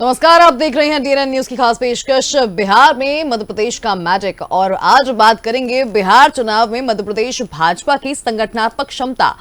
नमस्कार, आप देख रहे हैं डीएनएन न्यूज की खास पेशकश बिहार में मध्य प्रदेश का मैजिक। और आज बात करेंगे बिहार चुनाव में मध्य प्रदेश भाजपा की संगठनात्मक क्षमता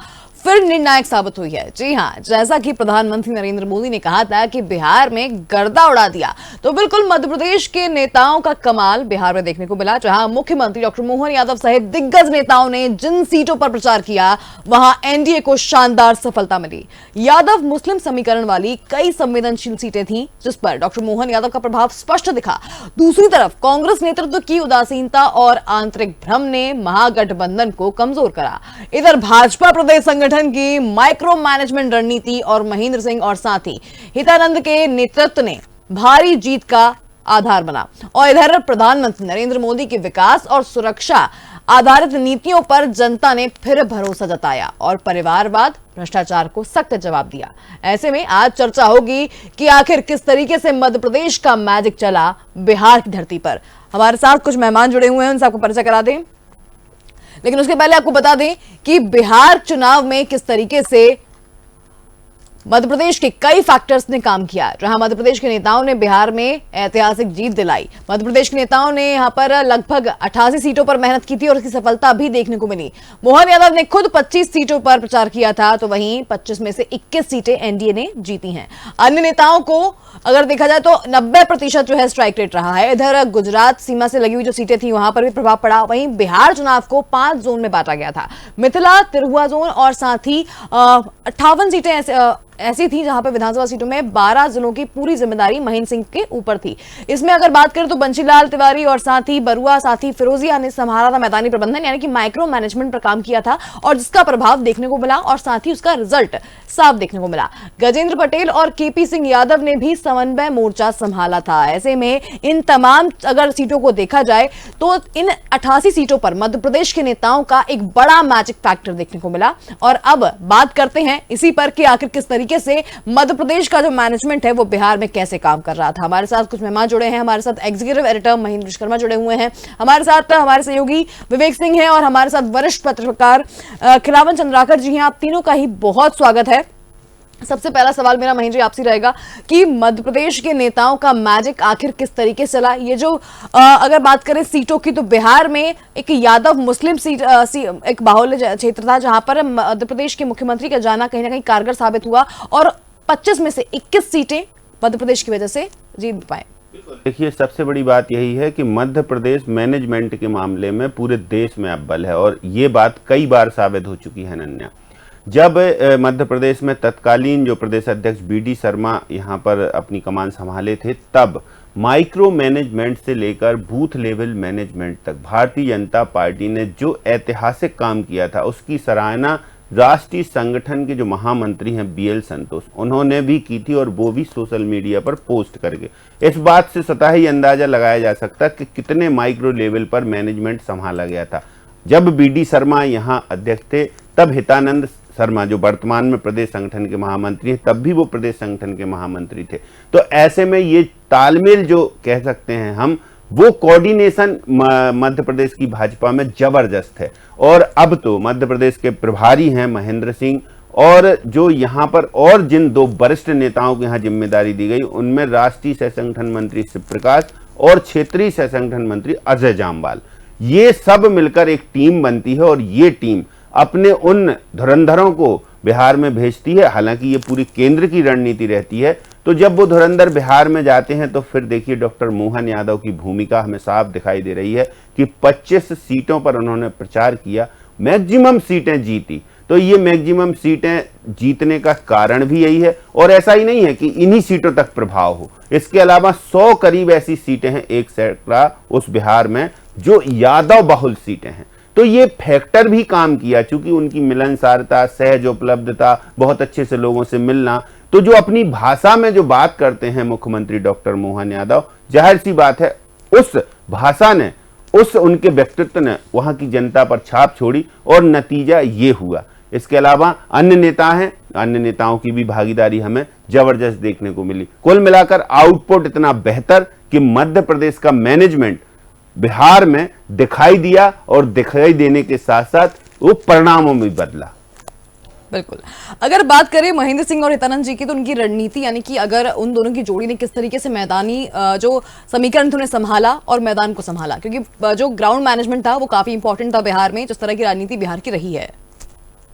फिर निर्णायक साबित हुई है। जी हां, जैसा कि प्रधानमंत्री नरेंद्र मोदी ने कहा था कि बिहार में गर्दा उड़ा दिया, तो बिल्कुल मध्य प्रदेश के नेताओं का कमाल बिहार में देखने को मिला। जहां मुख्यमंत्री डॉक्टर मोहन यादव सहित दिग्गज नेताओं ने जिन सीटों पर प्रचार किया, वहां एनडीए को शानदार सफलता मिली। यादव मुस्लिम समीकरण वाली कई संवेदनशील सीटें थीं, जिस पर डॉक्टर मोहन यादव का प्रभाव स्पष्ट दिखा। दूसरी तरफ कांग्रेस नेतृत्व की उदासीनता और आंतरिक भ्रम ने महागठबंधन को कमजोर करा। इधर भाजपा प्रदेश संगठन की माइक्रो मैनेजमेंट रणनीति और महेंद्र सिंह और साथी हितानंद के नेतृत्व ने भारी जीत का आधार बना। और इधर प्रधानमंत्री नरेंद्र मोदी के विकास और सुरक्षा आधारित नीतियों पर जनता ने फिर भरोसा जताया और परिवारवाद, भ्रष्टाचार को सख्त जवाब दिया। ऐसे में आज चर्चा होगी कि आखिर किस तरीके से मध्य प्रदेश का मैजिक चला बिहार की धरती पर। हमारे साथ कुछ मेहमान जुड़े हुए हैं, उनसे आपको परिचय करा दें, लेकिन उसके पहले आपको बता दें कि बिहार चुनाव में किस तरीके से मध्य प्रदेश के कई फैक्टर्स ने काम किया। जहां मध्य प्रदेश के नेताओं ने बिहार में ऐतिहासिक जीत दिलाई। मध्य प्रदेश के नेताओं ने यहां पर लगभग 88 सीटों पर मेहनत की थी और इसकी सफलता भी देखने को मिली। मोहन यादव ने खुद 25 सीटों पर प्रचार किया था, तो वहीं 25 में से 21 सीटें एनडीए ने जीती हैं। अन्य नेताओं को अगर देखा जाए तो 90% जो है स्ट्राइक रेट रहा है। इधर गुजरात सीमा से लगी हुई जो सीटें थी, वहां पर भी प्रभाव पड़ा। वहीं बिहार चुनाव को 5 जोन में बांटा गया था, मिथिला, तिरहुआ जोन और साथ ही 58 सीटें ऐसी थी जहां पर विधानसभा सीटों में 12 जिलों की पूरी जिम्मेदारी महेंद्र सिंह के ऊपर थी। इसमें अगर बात करें तो बंशीलाल तिवारी और साथ ही बरुआ, साथ ही फिरोजिया ने संभाला था मैदानी प्रबंधन, यानी कि माइक्रो मैनेजमेंट पर काम किया था और जिसका प्रभाव देखने को मिला और साथ ही उसका रिजल्ट साफ देखने को मिला। गजेंद्र पटेल और केपी सिंह यादव ने भी समन्वय मोर्चा संभाला था। ऐसे में इन तमाम अगर सीटों को देखा जाए तो इन 88 सीटों पर मध्य प्रदेश के नेताओं का एक बड़ा मैजिक फैक्टर देखने को मिला। और अब बात करते हैं इसी पर कि आखिर किस तरीके से मध्य प्रदेश का जो मैनेजमेंट है वो बिहार में कैसे काम कर रहा था। हमारे साथ कुछ मेहमान जुड़े हैं। हमारे साथ एग्जीक्यूटिव एडिटर महेंद्र विश्वकर्मा जुड़े हुए हैं, हमारे साथ हमारे सहयोगी विवेक सिंह हैं और हमारे साथ वरिष्ठ पत्रकार खिलावन चंद्राकर जी हैं। आप तीनों का ही बहुत स्वागत है। सबसे पहला सवाल मेरा महेंद्र जी आपसे रहेगा कि मध्य प्रदेश के नेताओं का मैजिक आखिर किस तरीके से चला। ये जो अगर बात करें सीटों की, तो बिहार में एक यादव मुस्लिम सीट एक बाहुल्य क्षेत्र था जहां पर मध्य प्रदेश के मुख्यमंत्री का जाना कहीं ना कहीं कारगर साबित हुआ और 25 में से 21 सीटें मध्य प्रदेश की वजह से जीत पाए। देखिए, सबसे बड़ी बात यही है कि मध्य प्रदेश मैनेजमेंट के मामले में पूरे देश में अव्वल है और ये बात कई बार साबित हो चुकी है। अनन्या, जब मध्य प्रदेश में तत्कालीन जो प्रदेश अध्यक्ष बीडी शर्मा यहाँ पर अपनी कमान संभाले थे, तब माइक्रो मैनेजमेंट से लेकर बूथ लेवल मैनेजमेंट तक भारतीय जनता पार्टी ने जो ऐतिहासिक काम किया था, उसकी सराहना राष्ट्रीय संगठन के जो महामंत्री हैं बीएल संतोष, उन्होंने भी की थी और वो भी सोशल मीडिया पर पोस्ट करके। इस बात से स्वतः ही अंदाजा लगाया जा सकता कि कितने माइक्रो लेवल पर मैनेजमेंट संभाला गया था। जब बीडी शर्मा यहाँ अध्यक्ष थे, तब हितानंद शर्मा जो वर्तमान में प्रदेश संगठन के महामंत्री हैं, तब भी वो प्रदेश संगठन के महामंत्री थे। तो ऐसे में ये तालमेल जो कह सकते हैं हम, वो कोऑर्डिनेशन मध्य प्रदेश की भाजपा में जबरदस्त है। और अब तो मध्य प्रदेश के प्रभारी हैं महेंद्र सिंह, और जो यहाँ पर और जिन 2 वरिष्ठ नेताओं को यहाँ जिम्मेदारी दी गई, उनमें राष्ट्रीय सह संगठन मंत्री शिव प्रकाश और क्षेत्रीय सह संगठन मंत्री अजय जामवाल, ये सब मिलकर एक टीम बनती है और ये टीम अपने उन धुरंधरों को बिहार में भेजती है। हालांकि ये पूरी केंद्र की रणनीति रहती है। तो जब वो धुरंधर बिहार में जाते हैं तो फिर देखिए डॉक्टर मोहन यादव की भूमिका हमें साफ दिखाई दे रही है कि 25 सीटों पर उन्होंने प्रचार किया, मैक्सिमम सीटें जीती। तो ये मैक्सिमम सीटें जीतने का कारण भी यही है। और ऐसा ही नहीं है कि इन्हीं सीटों तक प्रभाव हो, इसके अलावा 100 करीब ऐसी सीटें हैं, एक सैकड़ा उस बिहार में, जो यादव बहुल सीटें हैं। तो ये फैक्टर भी काम किया, चूंकि उनकी मिलनसारता, सहज उपलब्धता, बहुत अच्छे से लोगों से मिलना, तो जो अपनी भाषा में जो बात करते हैं मुख्यमंत्री डॉक्टर मोहन यादव, जाहिर सी बात है उस भाषा ने, उस उनके व्यक्तित्व ने वहां की जनता पर छाप छोड़ी और नतीजा ये हुआ। इसके अलावा अन्य नेता हैं, अन्य नेताओं की भी भागीदारी हमें जबरदस्त देखने को मिली। कुल मिलाकर आउटपुट इतना बेहतर कि मध्य प्रदेश का मैनेजमेंट बिहार में दिखाई दिया और दिखाई देने के साथ साथ वो परिणामों में बदला। बिल्कुल। अगर बात करें महेंद्र सिंह और हितानंद जी की, तो उनकी रणनीति, यानी कि अगर उन दोनों की जोड़ी ने किस तरीके से मैदानी जो समीकरण थे उन्हें संभाला और मैदान को संभाला, क्योंकि जो ग्राउंड मैनेजमेंट था वो काफी इंपॉर्टेंट था बिहार में, जिस तरह की राजनीति बिहार की रही है।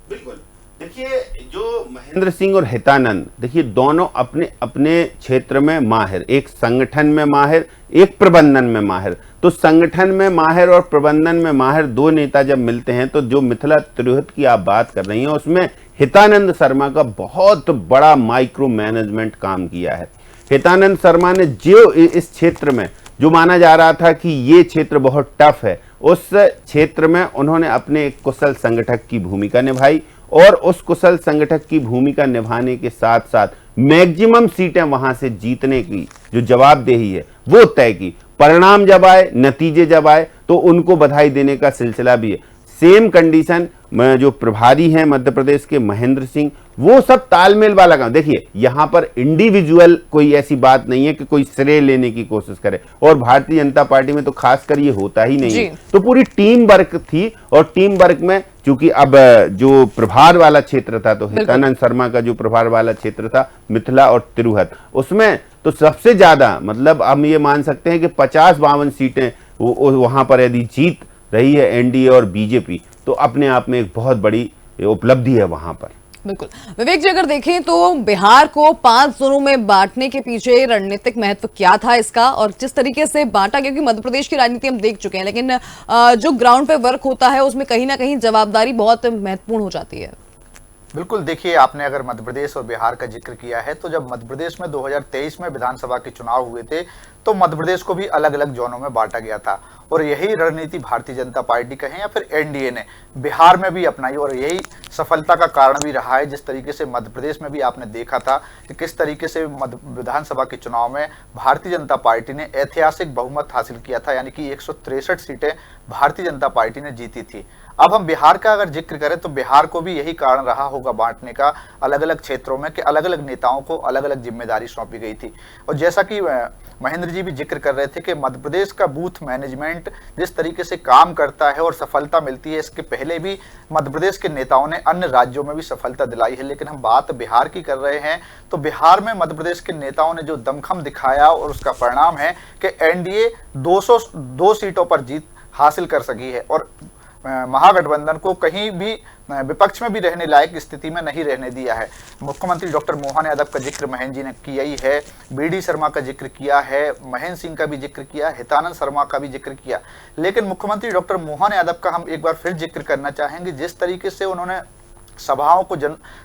बिल्कुल। देखिए, जो महेंद्र सिंह और हितानंद, देखिए दोनों अपने अपने क्षेत्र में माहिर, एक संगठन में माहिर, एक प्रबंधन में माहिर। तो संगठन में माहिर और प्रबंधन में माहिर दो नेता जब मिलते हैं, तो जो मिथिला तिरहुत की आप बात कर रही हैं उसमें हितानंद शर्मा का बहुत बड़ा माइक्रो मैनेजमेंट काम किया है। हितानंद शर्मा ने जो इस क्षेत्र में जो माना जा रहा था कि ये क्षेत्र बहुत टफ है, उस क्षेत्र में उन्होंने अपने एक कुशल संगठक की भूमिका निभाई और उस कुशल संगठक की भूमिका निभाने के साथ साथ मैक्सिमम सीटें वहां से जीतने की जो जवाबदेही है वो तय की। परिणाम जब आए, नतीजे जब आए, तो उनको बधाई देने का सिलसिला भी है। सेम कंडीशन में जो प्रभारी हैं मध्य प्रदेश के महेंद्र सिंह, वो सब तालमेल वाला काम। देखिए, यहां पर इंडिविजुअल कोई ऐसी बात नहीं है कि कोई श्रेय लेने की कोशिश करे, और भारतीय जनता पार्टी में तो खासकर ये होता ही नहीं है। तो पूरी टीम वर्क थी, और टीम वर्क में चूंकि अब जो प्रभार वाला क्षेत्र था, तो हितानंद शर्मा का जो प्रभार वाला क्षेत्र था मिथिला और तिरहुत, उसमें तो सबसे ज्यादा, मतलब हम ये मान सकते हैं कि 50-52 सीटें वहां पर यदि जीत रही है एनडीए और बीजेपी, तो अपने आप में एक बहुत बड़ी उपलब्धि है वहां पर। बिल्कुल। विवेक जी, अगर देखें तो बिहार को 5 जोनों में बांटने के पीछे रणनीतिक महत्व क्या था इसका, और जिस तरीके से बांटा, क्योंकि मध्य प्रदेश की राजनीति हम देख चुके हैं, लेकिन जो ग्राउंड पे वर्क होता है उसमें कहीं ना कहीं जवाबदारी बहुत महत्वपूर्ण हो जाती है। बिल्कुल। देखिए, आपने अगर मध्य प्रदेश और बिहार का जिक्र किया है, तो जब मध्य प्रदेश में 2023 में विधानसभा के चुनाव हुए थे, तो मध्य प्रदेश को भी अलग अलग जोनों में बांटा गया था, और यही रणनीति भारतीय जनता पार्टी कहें या फिर एनडीए ने बिहार में भी अपनाई, और यही सफलता का कारण भी रहा है। जिस तरीके से मध्य प्रदेश में भी आपने देखा था कि किस तरीके से विधानसभा के चुनाव में भारतीय जनता पार्टी ने ऐतिहासिक बहुमत हासिल किया था, यानी कि 163 सीटें भारतीय जनता पार्टी ने जीती थी। अब हम बिहार का अगर जिक्र करें, तो बिहार को भी यही कारण रहा होगा बांटने का अलग अलग क्षेत्रों में, कि अलग अलग नेताओं को अलग अलग जिम्मेदारी सौंपी गई थी। और जैसा कि महेंद्र जी भी जिक्र कर रहे थे कि मध्य प्रदेश का बूथ मैनेजमेंट जिस तरीके से काम करता है और सफलता मिलती है, इसके पहले भी मध्य प्रदेश के नेताओं ने अन्य राज्यों में भी सफलता दिलाई है। लेकिन हम बात बिहार की कर रहे हैं, तो बिहार में मध्य प्रदेश के नेताओं ने जो दमखम दिखाया, और उसका परिणाम है कि एनडीए 202 सीटों पर जीत हासिल कर सकी है, और महागठबंधन को कहीं भी विपक्ष में भी रहने लायक स्थिति में नहीं रहने दिया है। मुख्यमंत्री डॉक्टर मोहन यादव का जिक्र महेंद्र जी ने किया ही है, बीडी शर्मा का जिक्र किया है, महेंद्र सिंह का भी जिक्र किया, हितानंद शर्मा का भी जिक्र किया। लेकिन मुख्यमंत्री डॉक्टर मोहन यादव का हम एक बार फिर जिक्र करना चाहेंगे। जिस तरीके से उन्होंने सभाओं को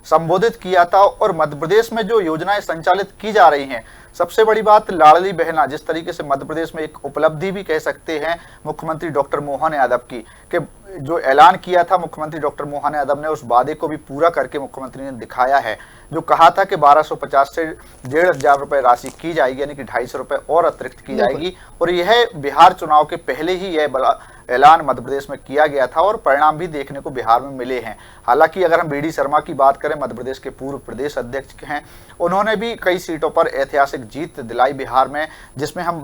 संबोधित किया था, और मध्य प्रदेश में जो योजनाएं संचालित की जा रही हैं, सबसे बड़ी बात लाडली बहना, जिस तरीके से मध्य प्रदेश में एक उपलब्धि भी कह सकते हैं मुख्यमंत्री डॉक्टर मोहन यादव की, कि जो ऐलान किया था मुख्यमंत्री डॉक्टर मोहन यादव ने, उस वादे को भी पूरा करके मुख्यमंत्री ने दिखाया है। जो कहा था कि 1250 से 1500 रुपए राशि की जाएगी, यानी कि 250 रुपए और अतिरिक्त की जाएगी, और यह बिहार चुनाव के पहले ही यह बड़ा ऐलान मध्य प्रदेश में किया गया था, और परिणाम भी देखने को बिहार में मिले हैं। हालांकि अगर हम बीडी शर्मा की बात करें, मध्य प्रदेश के पूर्व प्रदेश अध्यक्ष हैं, उन्होंने भी कई सीटों पर ऐतिहासिक जीत दिलाई बिहार में, जिसमें हम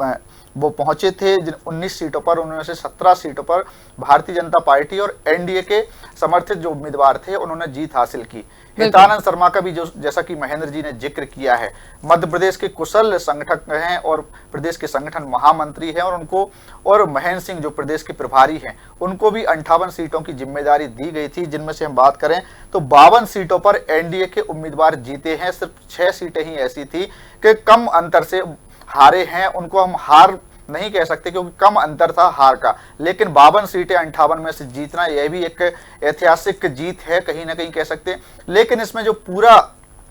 वो पहुंचे थे 19 सीटों पर, उनमें से 17 सीटों पर भारतीय जनता पार्टी और एनडीए के समर्थित जो उम्मीदवार थे उन्होंने जीत हासिल की। हितानंद शर्मा का भी जो जैसा कि महेंद्र जी ने जिक्र किया है, मध्य प्रदेश के कुशल संगठक हैं और प्रदेश के संगठन महामंत्री हैं, और उनको, और महेंद्र सिंह जो प्रदेश के प्रभारी हैं, उनको भी 58 सीटों की जिम्मेदारी दी गई थी, जिनमें से हम बात करें तो 52 सीटों पर एनडीए के उम्मीदवार जीते हैं। सिर्फ 6 सीटें ही ऐसी थी कि कम अंतर से हारे हैं, उनको हम हार नहीं कह सकते क्योंकि कम अंतर था हार का, लेकिन 52 सीटें 58 में से जीतना, यह भी एक ऐतिहासिक जीत है कहीं ना कहीं कह सकते हैं। लेकिन इसमें जो पूरा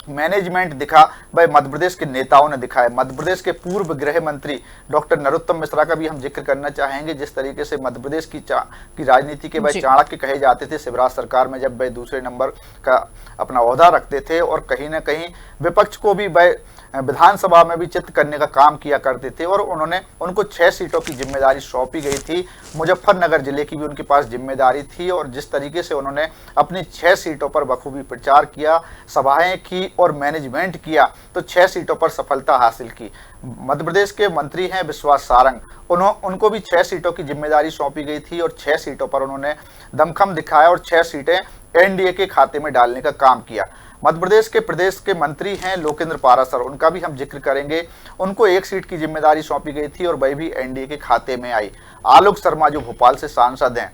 मैनेजमेंट दिखा भाई मध्य प्रदेश के नेताओं ने दिखाया। मध्य प्रदेश के पूर्व गृह मंत्री डॉक्टर नरोत्तम मिश्रा का भी हम जिक्र करना चाहेंगे। जिस तरीके से मध्य प्रदेश की राजनीति के भाई चाणक्य कहे जाते थे शिवराज सरकार में, जब भाई दूसरे नंबर का अपना ओहदा रखते थे, और कहीं ना कहीं विपक्ष को भी भाई विधानसभा में भी चित्त करने का काम किया करते थे, और उनको 6 सीटों की जिम्मेदारी सौंपी गई थी। मुजफ्फरनगर जिले की भी उनके पास जिम्मेदारी थी, और जिस तरीके से उन्होंने अपनी 6 सीटों पर बखूबी प्रचार किया, सभाएं की और मैनेजमेंट किया, तो 6 सीटों पर सफलता हासिल की। मध्य प्रदेश के मंत्री हैं विश्वास सारंग, उनको भी 6 सीटों की जिम्मेदारी सौंपी गई थी, और 6 सीटों पर उन्होंने दमखम दिखाया, और 6 सीटें एनडीए के खाते में डालने का काम किया। मध्य प्रदेश के मंत्री हैं लोकेंद्र पारासर, उनका भी हम जिक्र करेंगे। उनको एक सीट की जिम्मेदारी सौंपी गई थी और वह भी एनडीए के खाते में आई। आलोक शर्मा जो भोपाल से सांसद हैं,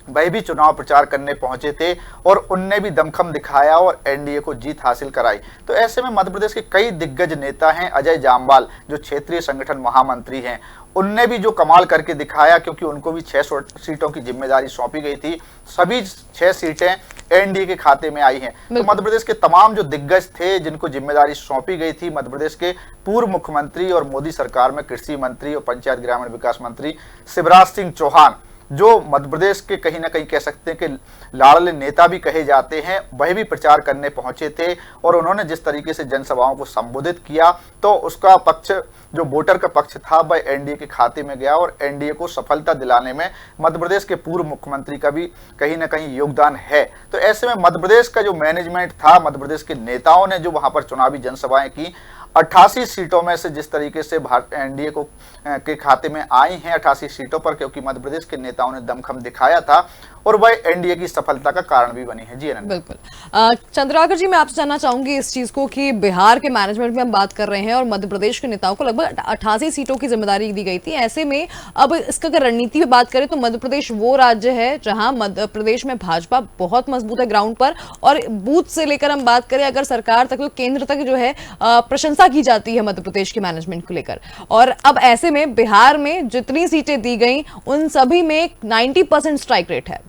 वह भी चुनाव प्रचार करने पहुंचे थे और उनने भी दमखम दिखाया और एनडीए को जीत हासिल कराई। तो ऐसे में मध्य प्रदेश के कई दिग्गज नेता हैं। अजय जामवाल जो क्षेत्रीय संगठन महामंत्री हैं, उनने भी जो कमाल करके दिखाया, क्योंकि उनको भी 6 सीटों की जिम्मेदारी सौंपी गई थी। सभी 6 सीटें एनडीए के खाते में आई हैं। तो मध्य प्रदेश के तमाम जो दिग्गज थे जिनको जिम्मेदारी सौंपी गई थी, मध्य प्रदेश के पूर्व मुख्यमंत्री और मोदी सरकार में कृषि मंत्री और पंचायत ग्रामीण विकास मंत्री शिवराज सिंह चौहान, जो मध्य प्रदेश के कहीं ना कहीं कह सकते हैं कि लाडले नेता भी कहे जाते हैं, वह भी प्रचार करने पहुंचे थे। और उन्होंने जिस तरीके से जनसभाओं को संबोधित किया, तो उसका पक्ष, जो वोटर का पक्ष था, वह एनडीए के खाते में गया और एनडीए को सफलता दिलाने में मध्य प्रदेश के पूर्व मुख्यमंत्री का भी कहीं ना कहीं योगदान है। तो ऐसे में मध्य प्रदेश का जो मैनेजमेंट था, मध्य प्रदेश के नेताओं ने जो वहां पर चुनावी जनसभाएं की, 88 सीटों में से जिस तरीके से एनडीए को के खाते में आई हैं 88 सीटों पर, क्योंकि मध्य प्रदेश के नेताओं ने दमखम दिखाया था और वह एनडीए की सफलता का कारण भी बनी है। जी अनंत। बिल्कुल। चंद्राकर जी, मैं आपसे जानना चाहूंगी इस चीज को कि बिहार के मैनेजमेंट में हम बात कर रहे हैं और मध्य प्रदेश के नेताओं को लगभग 88 सीटों की जिम्मेदारी दी गई थी। ऐसे में अब इसका अगर रणनीति में बात करें तो मध्य प्रदेश वो राज्य है जहां मध्य प्रदेश में भाजपा बहुत मजबूत है ग्राउंड पर, और बूथ से लेकर हम बात करें अगर सरकार तक, तो केंद्र तक जो है प्रशंसा की जाती है मध्य प्रदेश के मैनेजमेंट को लेकर। और अब ऐसे में बिहार में जितनी सीटें दी गई उन सभी में 90% स्ट्राइक रेट है।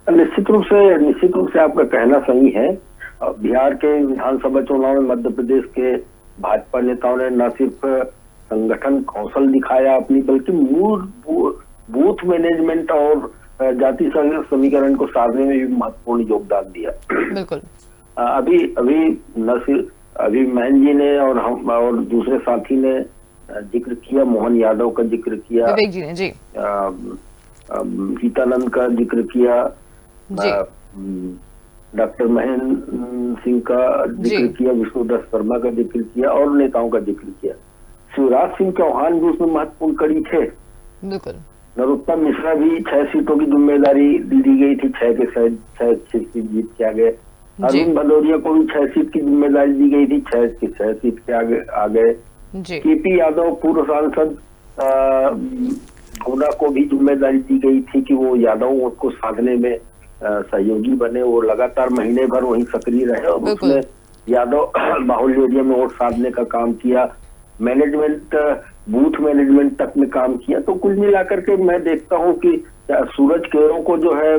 निश्चित रूप से आपका कहना सही है। बिहार के विधानसभा चुनाव में मध्य प्रदेश के भाजपा नेताओं ने न सिर्फ संगठन कौशल दिखाया अपनी, बल्कि मूल बूथ मैनेजमेंट और जाति समीकरण को साधने में भी महत्वपूर्ण योगदान दिया। बिल्कुल। अभी महन जी ने और हम और दूसरे साथी ने जिक्र किया, मोहन यादव का जिक्र किया, विवेक जी ने जी गीतानंद का जिक्र किया, डॉक्टर महेंद्र सिंह का जिक्र किया, विष्णुदत्त शर्मा का जिक्र किया और नेताओं का जिक्र किया। शिवराज सिंह चौहान भी उसमें महत्वपूर्ण कड़ी थे। बिल्कुल। नरोत्तम मिश्रा भी 6 सीटों की जिम्मेदारी दी गई थी, 6 के 6 सीट जीत के आ गए। अरुण भदौरिया को भी 6 सीट की जिम्मेदारी दी गई थी, 6 के 6 सीट के आगे आ गए। केपी यादव पूर्व सांसद गुना को भी जिम्मेदारी दी गई थी कि वो यादव वोट को साधने में सहयोगी बने। वो लगातार महीने भर वहीं सक्रिय रहे और उसमें यादव बाहुल्य एरिया में वोट साधने का काम किया, मैनेजमेंट बूथ मैनेजमेंट तक में काम किया। तो कुल मिलाकर के मैं देखता हूँ कि सूरज केरों को जो है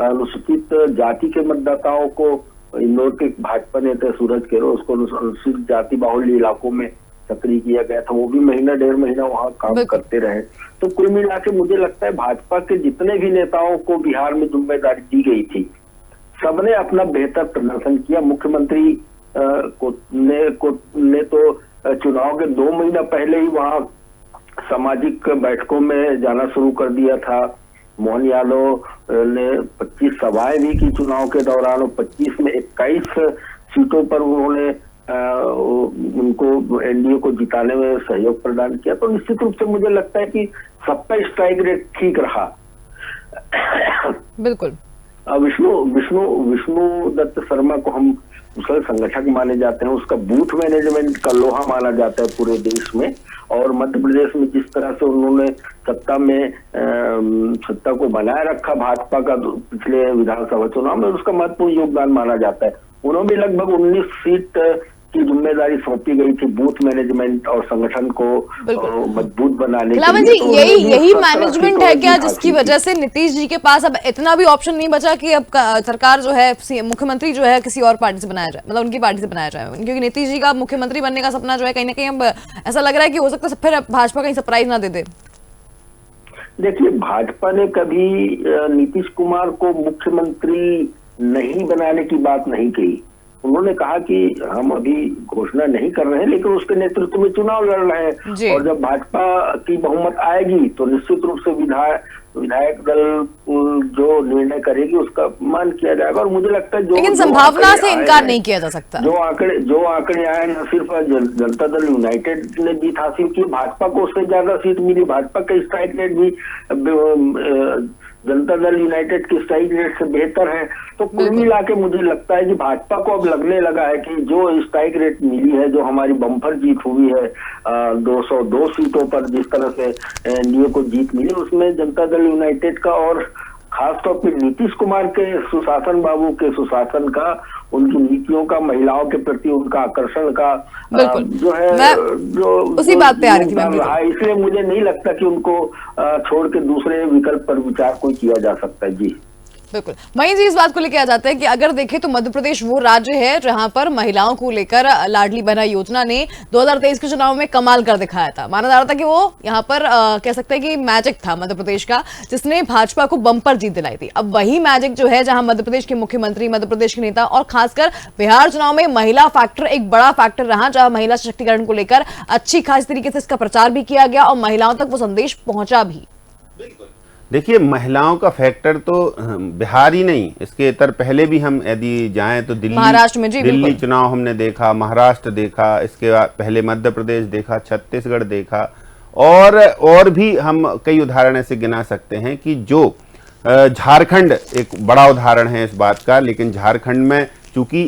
अनुसूचित जाति के मतदाताओं को, इंदौर के भाजपा नेता सूरज केरो, उसको अनुसूचित जाति बाहुल्य इलाकों में सक्रिय किया गया था। वो भी महीना 1.5 महीना वहां काम करते रहे। तो कुल मिला के मुझे लगता है भाजपा के जितने भी नेताओं को बिहार में जिम्मेदारी दी गई थी, सबने अपना बेहतर प्रदर्शन किया। मुख्यमंत्री ने तो चुनाव के 2 महीना पहले ही वहां सामाजिक बैठकों में जाना शुरू कर दिया था। मोहन यादव ने 25 सभाएं भी की चुनाव के दौरान और 25 में 21 सीटों पर उन्होंने उनको एनडीए को जिताने में सहयोग प्रदान किया। तो निश्चित रूप से मुझे लगता है कि सबका स्ट्राइक रेट ठीक रहा। बिल्कुल। विष्णु दत्त शर्मा को हम कुशल संगठक माने जाते हैं, उसका बूथ मैनेजमेंट का लोहा माना जाता है पूरे देश में। और मध्य प्रदेश में जिस तरह से उन्होंने सत्ता को बनाए रखा भाजपा का पिछले विधानसभा चुनाव में, उसका महत्वपूर्ण योगदान माना जाता है। उन्होंने भी लगभग 19 सीट की जिम्मेदारी सौंपी गई थी बूथ मैनेजमेंट और संगठन को मजबूत बनाने के लिए। तो यही मैनेजमेंट है क्या जिसकी वजह से नीतीश जी के पास अब इतना भी ऑप्शन नहीं बचा कि अब सरकार जो है, मुख्यमंत्री जो है किसी और पार्टी से बनाया जाए, मतलब उनकी पार्टी से बनाया जाए, क्योंकि नीतीश जी का मुख्यमंत्री बनने का सपना जो है कहीं ना कहीं अब ऐसा लग रहा है कि हो सकता है फिर भाजपा कहीं सरप्राइज ना दे दे। देखिए, भाजपा ने कभी नीतीश कुमार को मुख्यमंत्री नहीं बनाने की बात नहीं कही। उन्होंने कहा कि हम अभी घोषणा नहीं कर रहे हैं, लेकिन उसके नेतृत्व में चुनाव लड़ रहे हैं और जब भाजपा की बहुमत आएगी तो निश्चित रूप से विधायक दल जो निर्णय करेगी उसका मान किया जाएगा। और मुझे लगता है लेकिन संभावना से इनकार नहीं किया जा सकता। जो आंकड़े आए न सिर्फ जनता दल यूनाइटेड ने जीत हासिल की, भाजपा को उससे ज्यादा सीट मिली, भाजपा का स्ट्राइक रेट भी जनता दल यूनाइटेड की स्ट्राइक रेट से बेहतर है। तो कुल मिला के मुझे लगता है कि भाजपा को अब लगने लगा है कि जो स्ट्राइक रेट मिली है, जो हमारी बम्पर जीत हुई है 202 सीटों पर जिस तरह से एनडीए को जीत मिली, उसमें जनता दल यूनाइटेड का और खासतौर पर नीतीश कुमार के सुशासन, बाबू के सुशासन का, उनकी नीतियों का, महिलाओं के प्रति उनका आकर्षण का जो है, जो उसी बात पे आ रही थी मैं। इसलिए मुझे नहीं लगता कि उनको छोड़ के दूसरे विकल्प पर विचार कोई किया जा सकता है। जी बिल्कुल, वहीं जी इस बात को लेकर आ जाता है कि अगर देखें तो मध्य प्रदेश वो राज्य है जहां पर महिलाओं को लेकर लाडली बहना योजना ने 2023 के चुनाव में कमाल कर दिखाया था। माना जा रहा था कि वो यहां पर कह सकते हैं कि मैजिक था मध्य प्रदेश का, जिसने भाजपा को बम्पर जीत दिलाई थी। अब वही मैजिक जो है, जहां मध्य प्रदेश के मुख्यमंत्री, मध्य प्रदेश के नेता और खासकर बिहार चुनाव में महिला फैक्टर एक बड़ा फैक्टर रहा, जहां महिला सशक्तिकरण को लेकर अच्छी खास तरीके से इसका प्रचार भी किया गया और महिलाओं तक वो संदेश पहुंचा भी। देखिए, महिलाओं का फैक्टर तो बिहार ही नहीं, इसके इतर पहले भी हम यदि जाएं तो महाराष्ट्र में दिल्ली चुनाव हमने देखा, महाराष्ट्र देखा, इसके बाद पहले मध्य प्रदेश देखा, छत्तीसगढ़ देखा, और भी हम कई उदाहरण ऐसे गिना सकते हैं कि जो झारखंड एक बड़ा उदाहरण है इस बात का। लेकिन झारखंड में चूंकि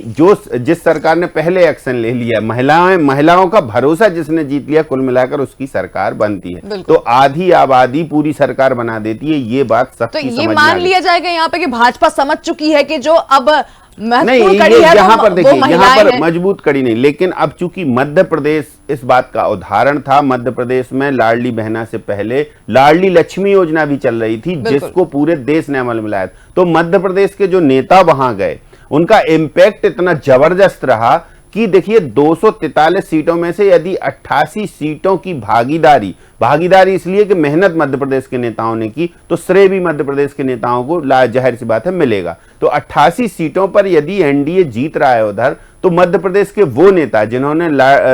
जिस सरकार ने पहले एक्शन ले लिया, महिलाओं का भरोसा जिसने जीत लिया, कुल मिलाकर उसकी सरकार बनती है। तो आधी आबादी पूरी सरकार बना देती है, ये बात सबकी समझ में आ गई। तो ये मान लिया जाएगा यहाँ पे कि भाजपा समझ चुकी है कि जो अब नहीं, यहाँ पर देखिए, यहाँ पर मजबूत कड़ी नहीं। लेकिन अब चूंकि मध्य प्रदेश इस बात का उदाहरण था, मध्य प्रदेश में लाडली बहना से पहले लाडली लक्ष्मी योजना भी चल रही थी, जिसको पूरे देश ने अमल में लाया। तो मध्य प्रदेश के जो नेता वहां गए, उनका इम्पैक्ट इतना जबरदस्त रहा कि देखिए 243 सीटों में से यदि 88 सीटों की भागीदारी इसलिए कि मेहनत मध्य प्रदेश के नेताओं ने की, तो श्रेय भी मध्य प्रदेश के नेताओं को जाहिर सी बात है मिलेगा। तो 88 सीटों पर यदि एनडीए जीत रहा है उधर, तो मध्य प्रदेश के वो नेता जिन्होंने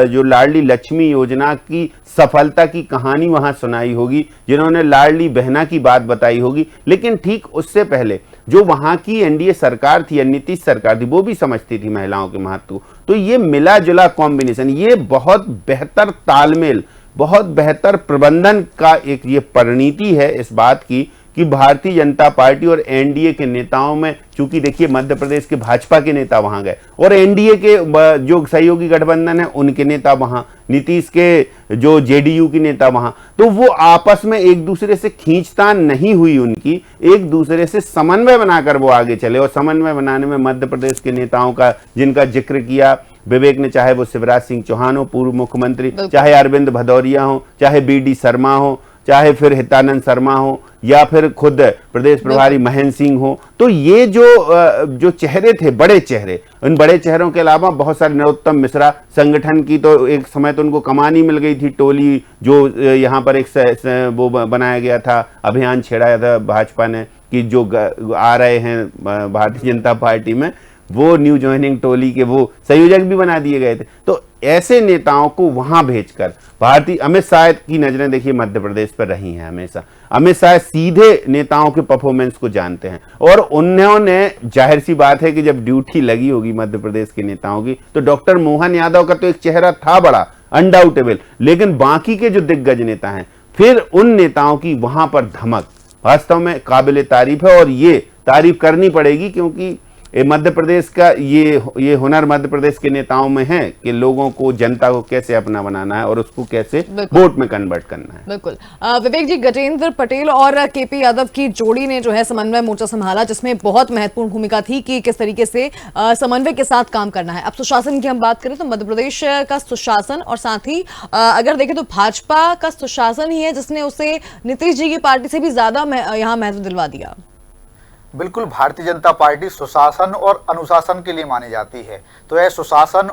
जो लाडली लक्ष्मी योजना की सफलता की कहानी वहां सुनाई होगी, जिन्होंने लाडली बहना की बात बताई होगी, लेकिन ठीक उससे पहले जो वहां की एनडीए सरकार थी या नीतीश सरकार थी, वो भी समझती थी महिलाओं के महत्व। तो ये मिला जुला कॉम्बिनेशन, ये बहुत बेहतर तालमेल, बहुत बेहतर प्रबंधन का एक ये परिणति है इस बात की कि भारतीय जनता पार्टी और एनडीए के नेताओं में, चूंकि देखिए मध्य प्रदेश के भाजपा के नेता वहां गए और एनडीए के जो सहयोगी गठबंधन है उनके नेता वहां, नीतीश के जो जेडीयू की नेता वहां, तो वो आपस में एक दूसरे से खींचतान नहीं हुई उनकी, एक दूसरे से समन्वय बनाकर वो आगे चले। और समन्वय बनाने में मध्य प्रदेश के नेताओं का जिनका जिक्र किया विवेक ने, चाहे वो शिवराज सिंह चौहान हो पूर्व मुख्यमंत्री, चाहे अरविंद भदौरिया हो, चाहे बीडी शर्मा हो, चाहे फिर हितानंद शर्मा हो, या फिर खुद प्रदेश प्रभारी महेंद्र सिंह हो, तो ये जो चेहरे थे, बड़े चेहरे, उन बड़े चेहरों के अलावा बहुत सारे, नरोत्तम मिश्रा, संगठन की तो एक समय तो उनको कमान ही मिल गई थी, टोली जो यहाँ पर एक वो बनाया गया था, अभियान छेड़ाया था भाजपा ने कि जो आ रहे हैं भारतीय जनता पार्टी में, वो न्यू ज्वाइनिंग टोली के वो संयोजक भी बना दिए गए थे। तो ऐसे नेताओं को वहां भेजकर भारतीय, अमित शाह की नजरें देखिए मध्य प्रदेश पर रही हैं हमेशा। अमित शाह सीधे नेताओं के परफॉर्मेंस को जानते हैं और उन्होंने, जाहिर सी बात है कि जब ड्यूटी लगी होगी मध्य प्रदेश के नेताओं की, तो डॉक्टर मोहन यादव का तो एक चेहरा था बड़ा अनडाउटेबल, लेकिन बाकी के जो दिग्गज नेता हैं, फिर उन नेताओं की वहां पर धमक वास्तव में काबिले तारीफ है। और ये तारीफ करनी पड़ेगी क्योंकि मध्य प्रदेश का ये हुनर मध्य प्रदेश के नेताओं में है कि लोगों को, जनता को कैसे अपना बनाना है और उसको कैसे वोट में कन्वर्ट करना है। बिल्कुल विवेक जी, गजेंद्र पटेल और केपी यादव की जोड़ी ने जो है समन्वय मोर्चा संभाला, जिसमें बहुत महत्वपूर्ण भूमिका थी कि किस तरीके से समन्वय के साथ काम करना है। अब सुशासन की हम बात करें तो मध्य प्रदेश का सुशासन, और साथ ही अगर देखें तो भाजपा का सुशासन ही है जिसने उसे नीतीश जी की पार्टी से भी ज्यादा यहाँ महत्व दिलवा दिया। बिल्कुल, भारतीय जनता पार्टी सुशासन और अनुशासन के लिए मानी जाती है। तो यह सुशासन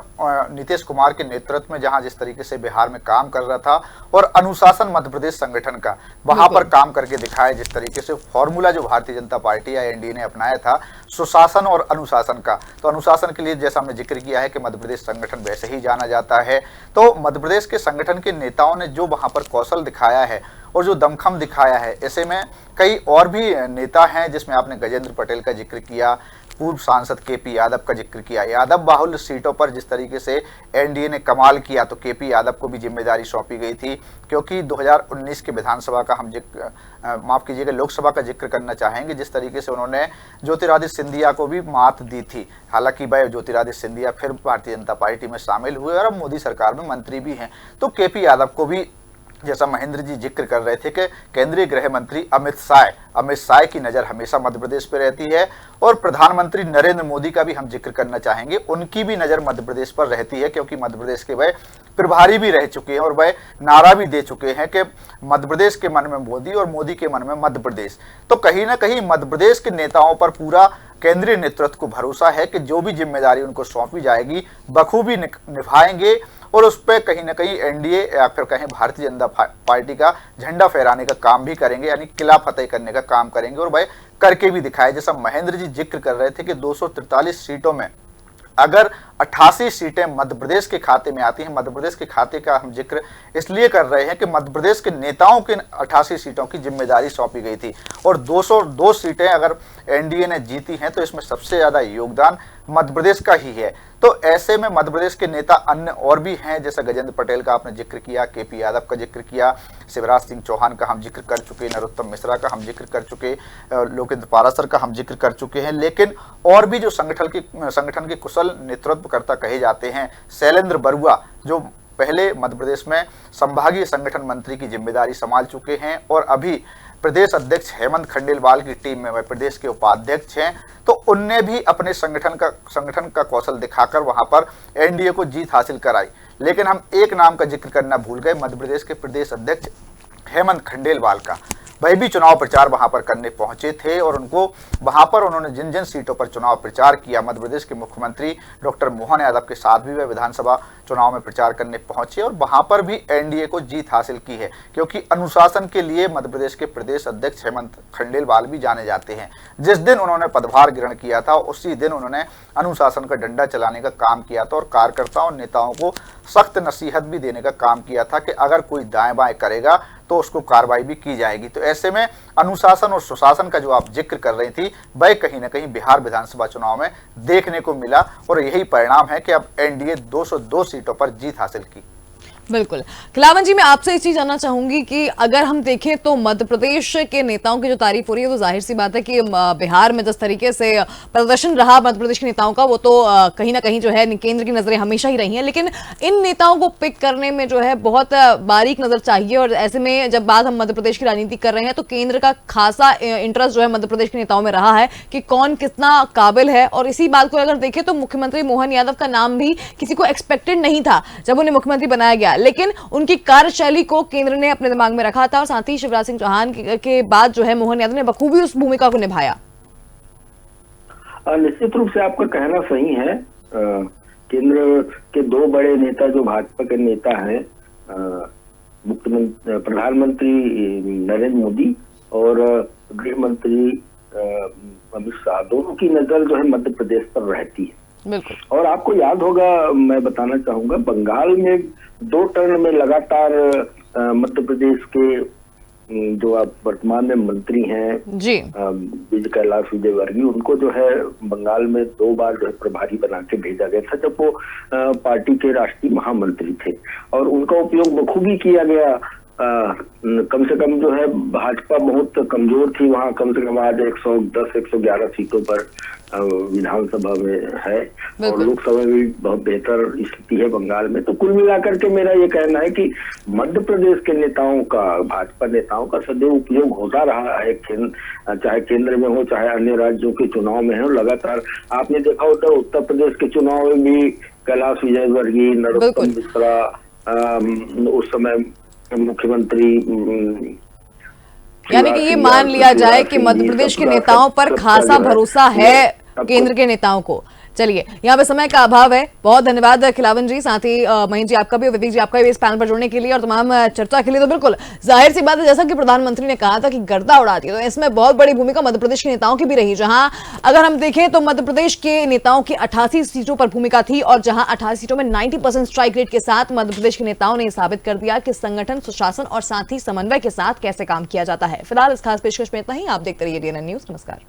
नीतीश कुमार के नेतृत्व में जहां जिस तरीके से बिहार में काम कर रहा था, और अनुशासन मध्य प्रदेश संगठन का वहां पर काम करके दिखाया, जिस तरीके से फॉर्मूला जो भारतीय जनता पार्टी या एनडीए ने अपनाया था सुशासन और अनुशासन का। तो अनुशासन के लिए जैसा हमने जिक्र किया है कि मध्य प्रदेश संगठन वैसे ही जाना जाता है। तो मध्य प्रदेश के संगठन के नेताओं ने जो वहां पर कौशल दिखाया है और जो दमखम दिखाया है, ऐसे में कई और भी नेता हैं, जिसमें आपने गजेंद्र पटेल का जिक्र किया, पूर्व सांसद केपी यादव का जिक्र किया। यादव बाहुल सीटों पर जिस तरीके से एनडीए ने कमाल किया, तो केपी यादव को भी जिम्मेदारी सौंपी गई थी, क्योंकि 2019 के विधानसभा का हम माफ कीजिएगा, लोकसभा का जिक्र करना चाहेंगे, जिस तरीके से उन्होंने ज्योतिरादित्य सिंधिया को भी मात दी थी। हालांकि भाई ज्योतिरादित्य सिंधिया फिर भारतीय जनता पार्टी में शामिल हुए और अब मोदी सरकार में मंत्री भी हैं। तो केपी यादव को भी, जैसा महेंद्र जी जिक्र कर रहे थे कि केंद्रीय गृह मंत्री अमित शाह की नज़र हमेशा मध्य प्रदेश पर रहती है, और प्रधानमंत्री नरेंद्र मोदी का भी हम जिक्र करना चाहेंगे, उनकी भी नज़र मध्य प्रदेश पर रहती है, क्योंकि मध्य प्रदेश के वह प्रभारी भी रह चुके हैं और वह नारा भी दे चुके हैं कि मध्य प्रदेश के मन में मोदी और मोदी के मन में मध्य प्रदेश। तो कहीं ना कहीं मध्य प्रदेश के नेताओं पर पूरा केंद्रीय नेतृत्व को भरोसा है कि जो भी जिम्मेदारी उनको सौंपी जाएगी बखूबी निभाएंगे, और उस पर कहीं ना कहीं एनडीए या फिर कहें भारतीय जनता पार्टी का झंडा फहराने का काम भी करेंगे, यानी किला फतेह करने का काम करेंगे, और वह करके भी दिखाए। जैसा महेंद्र जी जिक्र कर रहे थे कि 243 सीटों में अगर 88 सीटें मध्य प्रदेश के खाते में आती हैं, मध्य प्रदेश के खाते का हम जिक्र इसलिए कर रहे हैं कि मध्य प्रदेश के नेताओं के 88 सीटों की जिम्मेदारी सौंपी गई थी, और 202 सीटें अगर एनडीए ने जीती हैं तो इसमें सबसे ज़्यादा योगदान मध्य प्रदेश का ही है। तो ऐसे में मध्य प्रदेश के नेता अन्य और भी हैं, जैसा गजेंद्र पटेल का आपने जिक्र किया, केपी यादव का जिक्र किया, शिवराज सिंह चौहान का हम जिक्र कर चुके, नरोत्तम मिश्रा का हम जिक्र कर चुके, लोकेंद्र पाराशर का हम जिक्र कर चुके हैं। लेकिन और भी जो संगठन के कुशल नेतृत्वकर्ता कहे जाते हैं, शैलेंद्र बरुआ जो पहले मध्य प्रदेश में संभागीय संगठन मंत्री की जिम्मेदारी संभाल चुके हैं और अभी प्रदेश अध्यक्ष हेमंत खंडेलवाल की टीम में वह प्रदेश के उपाध्यक्ष हैं, तो उनने भी अपने संगठन का कौशल दिखाकर वहां पर एनडीए को जीत हासिल कराई। लेकिन हम एक नाम का जिक्र करना भूल गए, मध्य प्रदेश के प्रदेश अध्यक्ष हेमंत खंडेलवाल का। वह भी चुनाव प्रचार वहां पर करने पहुंचे थे, और उनको वहां पर उन्होंने जिन जिन सीटों पर चुनाव प्रचार किया, मध्य प्रदेश के मुख्यमंत्री डॉक्टर मोहन यादव के साथ भी वह विधानसभा चुनाव में प्रचार करने पहुंचे, और वहां पर भी एनडीए को जीत हासिल की है, क्योंकि अनुशासन के लिए मध्य प्रदेश के प्रदेश अध्यक्ष हेमंत खंडेलवाल भी जाने जाते हैं। जिस दिन उन्होंने पदभार ग्रहण किया था, उसी दिन उन्होंने अनुशासन का डंडा चलाने का काम किया था, और कार्यकर्ताओं नेताओं को सख्त नसीहत भी देने का काम किया था कि अगर कोई दाएं बाएं करेगा तो उसको कार्रवाई भी की जाएगी। तो ऐसे में अनुशासन और सुशासन का जो आप जिक्र कर रही थी, वह कहीं ना कहीं बिहार विधानसभा चुनाव में देखने को मिला, और यही परिणाम है कि अब एनडीए 202 सीटों पर जीत हासिल की। बिल्कुल। खिलावन जी, मैं आपसे एक चीज जानना चाहूंगी कि अगर हम देखें तो मध्य प्रदेश के नेताओं की जो तारीफ हो रही है, तो जाहिर सी बात है कि बिहार में जिस तरीके से प्रदर्शन रहा मध्य प्रदेश के नेताओं का, वो तो कहीं ना कहीं जो है केंद्र की नजरें हमेशा ही रही हैं, लेकिन इन नेताओं को पिक करने में जो है बहुत बारीक नजर चाहिए, और ऐसे में जब बात हम मध्य प्रदेश की राजनीति कर रहे हैं तो केंद्र का खासा इंटरेस्ट जो है मध्य प्रदेश के नेताओं में रहा है कि कौन कितना काबिल है। और इसी बात को अगर देखें तो मुख्यमंत्री मोहन यादव का नाम भी किसी को एक्सपेक्टेड नहीं था जब उन्हें मुख्यमंत्री बनाया गया, लेकिन उनकी कार्यशैली को केंद्र ने अपने दिमाग में रखा था, और साथ ही शिवराज सिंह चौहान के बाद जो है मोहन यादव ने बखूबी उस भूमिका को निभाया। निश्चित रूप से आपका कहना सही है। केंद्र के दो बड़े नेता जो भाजपा के नेता हैं, मुख्यमंत्री प्रधानमंत्री नरेंद्र मोदी और गृह मंत्री अमित शाह, दोनों की नजर जो है मध्य प्रदेश पर रहती है। और आपको याद होगा, मैं बताना चाहूंगा, बंगाल में 2 टर्न में लगातार मध्य प्रदेश के जो आप वर्तमान में मंत्री हैं जी, विजय कैलाश विजयवर्गीय, उनको जो है बंगाल में 2 बार जो है प्रभारी बना के भेजा गया था जब वो पार्टी के राष्ट्रीय महामंत्री थे, और उनका उपयोग बखूबी किया गया। कम से कम जो है भाजपा बहुत कमजोर थी वहाँ, कम से कम आज 110-111 सीटों पर विधानसभा में है, और लोकसभा में बहुत बेहतर स्थिति है बंगाल में। तो कुल मिलाकर के मेरा ये कहना है कि मध्य प्रदेश के नेताओं का, भाजपा नेताओं का सदैव उपयोग होता रहा है, चाहे केंद्र में हो चाहे अन्य राज्यों के चुनाव में हो। लगातार आपने देखा होता है उत्तर प्रदेश के चुनाव में भी कैलाश विजयवर्गीय, नरोत्तम मिश्रा, उस समय मुख्यमंत्री, यानी कि ये मान लिया जाए कि मध्य प्रदेश के नेताओं पर खासा भरोसा है केंद्र के नेताओं को। चलिए, यहाँ पे समय का अभाव है। बहुत धन्यवाद खिलावन जी, साथ ही महीन जी आपका भी और विवेक जी आपका भी इस पैनल पर जुड़ने के लिए और तमाम चर्चा के लिए। तो बिल्कुल जाहिर सी बात है, जैसा कि प्रधानमंत्री ने कहा था कि गर्दा उड़ा दिया, तो इसमें बहुत बड़ी भूमिका मध्य प्रदेश के नेताओं की भी रही। जहां अगर हम देखें तो मध्य प्रदेश के नेताओं की 88 सीटों पर भूमिका थी और जहां 88 सीटों में 90% स्ट्राइक रेट के साथ मध्य प्रदेश के नेताओं ने साबित कर दिया कि संगठन, सुशासन और साथ ही समन्वय के साथ कैसे काम किया जाता है। फिलहाल इस खास पेशकश में इतना ही। आप देखते रहिए DNN न्यूज। नमस्कार।